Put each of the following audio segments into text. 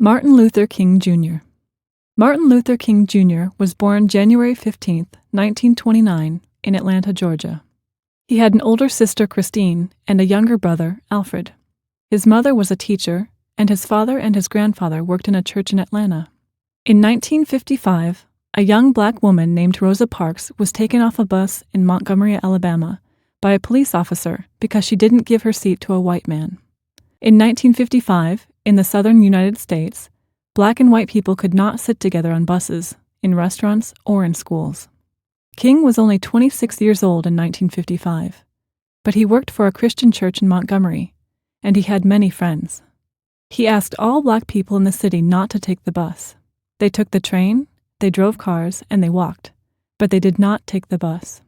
Martin Luther King Jr. Martin Luther King Jr. was born January 15, 1929, in Atlanta, Georgia. He had an older sister, Christine, and a younger brother, Alfred. His mother was a teacher, and his father and his grandfather worked in a church in Atlanta. In 1955, a young black woman named Rosa Parks was taken off a bus in Montgomery, Alabama, by a police officer because she didn't give her seat to a white man. In 1955, in the southern United States, black and white people could not sit together on buses, in restaurants, or in schools. King was only 26 years old in 1955, but he worked for a Christian church in Montgomery, and he had many friends. He asked all black people in the city not to take the bus. They took the train, they drove cars, and they walked, but they did not take the bus.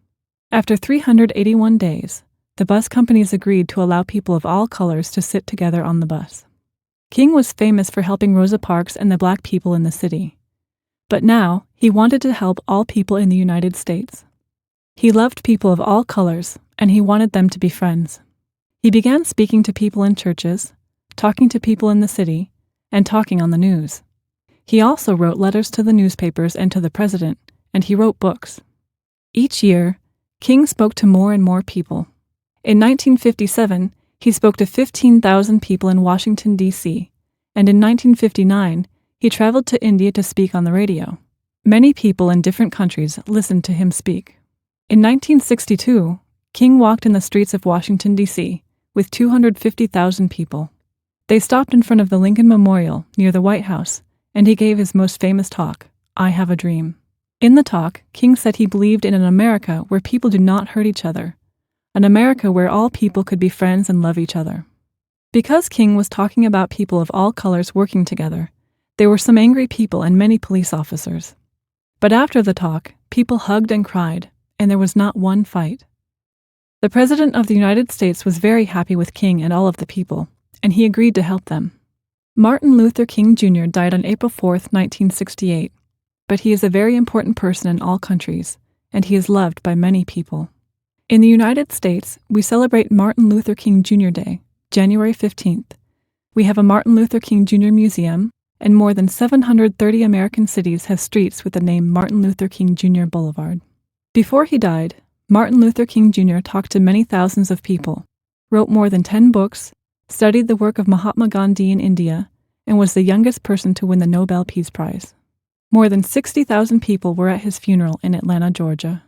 After 381 days, the bus companies agreed to allow people of all colors to sit together on the bus. King was famous for helping Rosa Parks and the black people in the city. But now, he wanted to help all people in the United States. He loved people of all colors, and he wanted them to be friends. He began speaking to people in churches, talking to people in the city, and talking on the news. He also wrote letters to the newspapers and to the president, and he wrote books. Each year, King spoke to more and more people. In 1957, he spoke to 15,000 people in Washington, D.C., and in 1959, he traveled to India to speak on the radio. Many people in different countries listened to him speak. In 1962, King walked in the streets of Washington, D.C., with 250,000 people. They stopped in front of the Lincoln Memorial near the White House, and he gave his most famous talk, I Have a Dream. In the talk, King said he believed in an America where people do not hurt each other, an America where all people could be friends and love each other. Because King was talking about people of all colors working together, there were some angry people and many police officers. But after the talk, people hugged and cried, and there was not one fight. The President of the United States was very happy with King and all of the people, and he agreed to help them. Martin Luther King Jr. died on April 4, 1968, but he is a very important person in all countries, and he is loved by many people. In the United States, we celebrate Martin Luther King Jr. Day, January 15th. We have a Martin Luther King Jr. museum, and more than 730 American cities have streets with the name Martin Luther King Jr. Boulevard. Before he died, Martin Luther King Jr. talked to many thousands of people, wrote more than 10 books, studied the work of Mahatma Gandhi in India, and was the youngest person to win the Nobel Peace Prize. More than 60,000 people were at his funeral in Atlanta, Georgia.